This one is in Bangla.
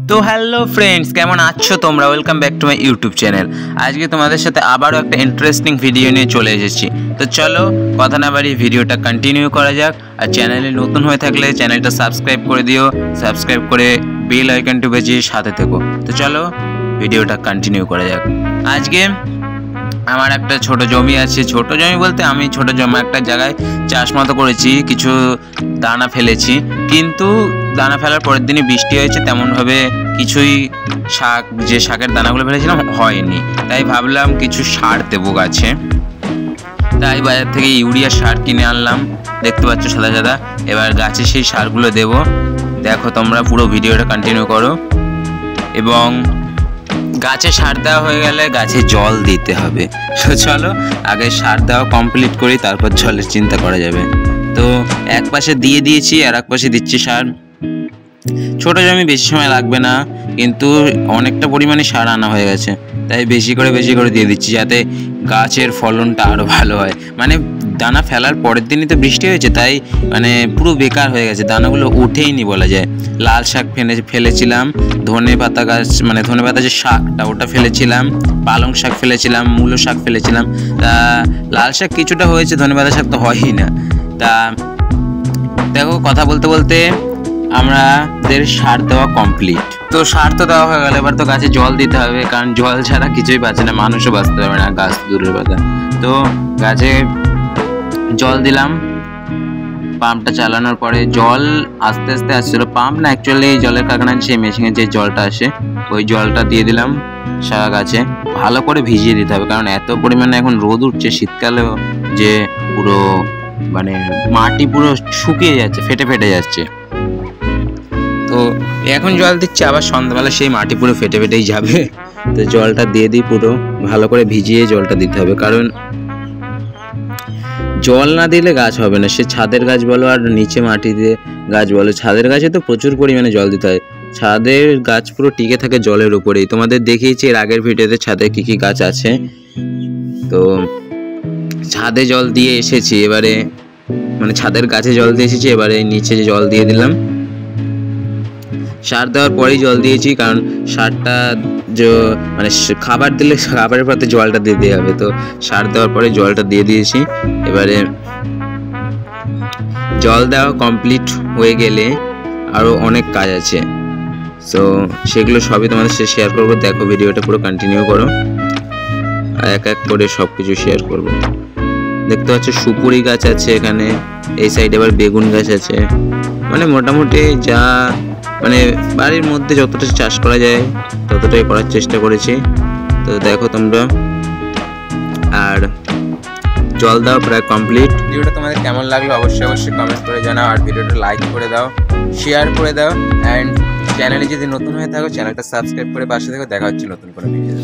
তো হ্যালো ফ্রেন্ডস, কেমন আছো তোমরা? Welcome back to my YouTube channel. আজকে তোমাদের সাথে আবারও একটা ইন্টারেস্টিং ভিডিও নিয়ে চলে এসেছি। তো চলো কথা না বাড়িয়ে ভিডিওটা কন্টিনিউ করা যাক। আর চ্যানেলে নতুন হয়ে থাকলে চ্যানেলটা সাবস্ক্রাইব করে দিও, সাবস্ক্রাইব করে বেল আইকনটি বাজিয়ে সাথে থেকো। তো চলো ভিডিওটা কন্টিনিউ করা যাক। আজকে আমার একটা ছোট জমি আছে, ছোট জমি বলতে আমি ছোট জমি একটা জায়গায় চাষ মতো করেছি, কিছু দানা ফেলেছি, কিন্তু দানা ফেলার পরের দিনই বৃষ্টি হয়েছে, তেমনভাবে কিছুই যে শাকের দানাগুলো ফেলেছিলাম হয়নি। তাই ভাবলাম কিছু সার দেবো গাছে, তাই বাজার থেকে ইউরিয়া সার কিনে আনলাম, দেখতে পাচ্ছ সাদা সাদা। এবার গাছে সেই সারগুলো দেবো। দেখো তোমরা পুরো ভিডিওটা কন্টিনিউ করো। এবং গাছে সার দেওয়া হয়ে গেলে গাছে জল দিতে হবে। তো চলো আগে সার দেওয়া কমপ্লিট করি, তারপর জলের চিন্তা করা যাবে। তো এক পাশে দিয়ে দিয়েছি আর এক পাশে দিচ্ছি সার। ছোট জমি বেশি সময় লাগবে না, কিন্তু অনেকটা পরিমাণে সার আনা হয়ে গেছে, তাই বেশি করে দিয়ে দিচ্ছি, যাতে গাছের ফলনটা আরও ভালো হয়। মানে দানা ফেলার পরের দিনই তো বৃষ্টি হয়েছে, তাই মানে পুরো বেকার হয়ে গেছে, দানাগুলো ওঠেইনি বলা যায়। লাল শাক ফেলেছিলাম, ধনে পাতা গাছ মানে ধনে পাতা যে শাকটা ওটা ফেলেছিলাম, পালং শাক ফেলেছিলাম, মূলো শাক ফেলেছিলাম। তা লাল শাক কিছুটা হয়েছে, ধনে পাতা শাক তো হয়ই না। তা দেখো কথা বলতে বলতে আমাদের সার দেওয়া কমপ্লিট। তো সার তো দেওয়া হয়ে গেল, এবার তো গাছে জল দিতে হবে, কারণ জল ছাড়া কিছুই বাঁচে না, মানুষও বাঁচতে পারবে না, গাছ দূরের কথা। তো গাছে জল দিলাম। পাম্পটা চালানোর পরে জল আস্তে আস্তে আসছিল, পাম্প না অ্যাকচুয়ালি জলের কারখানার সেই মেশিনে যে জলটা আসে ওই জলটা দিয়ে দিলাম সারা গাছে। ভালো করে ভিজিয়ে দিতে হবে, কারণ এত পরিমাণে এখন রোদ উঠছে শীতকালেও, যে পুরো মানে মাটি পুরো শুকিয়ে যাচ্ছে, ফেটে যাচ্ছে। তো এখন জল দিচ্ছে, আবার সন্ধ্যাবেলা সেই মাটি পুরো ফেটেই যাবে। তো জলটা দিয়ে দিই, পুরো ভালো করে ভিজিয়ে জলটা দিতে হবে, কারণ জল না দিলে গাছ হবে না। সে ছাদের গাছ বলো আর নিচে মাটিতে গাছ বলো, ছাদের গাছে তো প্রচুর পরিমাণে জল দিতে হয়। ছাদের গাছ পুরো টিকে থাকে জলের উপরেই। তোমাদের দেখিয়েছি এর আগের ভিডিওতে ছাদে কি গাছ আছে। তো ছাদে জল দিয়ে এসেছি, এবারে মানে ছাদের গাছে জল দিয়ে এসেছি, এবারে নিচে জল দিয়ে দিলাম। সার দেওয়ার পরেই জল দিয়েছি, কারণ সারটা মানে খাবার দিলে খাবারের পরে জলটা দিতে হবে। তো সার দেওয়ার পরে জলটা দিয়ে দিয়েছি। এবারে জল দেওয়া কমপ্লিট হয়ে গেলে আরও অনেক কাজ আছে, সো সেগুলো সবই তোমাদের সাথে শেয়ার করবো। দেখো ভিডিওটা পুরো কন্টিনিউ করো, আর এক এক করে সব কিছু শেয়ার করবো। দেখতে পাচ্ছ সুপুরি গাছ আছে এখানে, এই সাইডে আবার বেগুন গাছ আছে। মানে মোটামুটি যা মানে বাড়ির মধ্যে যতটা চাষ করা যায় ততটাই করার চেষ্টা করেছি। তো দেখো তোমরা, আর জল দাও প্রায় কমপ্লিট। ভিডিওটা তোমাদের কেমন লাগলো অবশ্যই কমেন্ট করে জানাও, আর ভিডিওটা লাইক করে দাও, শেয়ার করে দাও, অ্যান্ড চ্যানেলে যদি নতুন হয়ে থাকো চ্যানেলটা সাবস্ক্রাইব করে পাশে থেকো। দেখা হচ্ছে নতুন কোনো ভিডিও।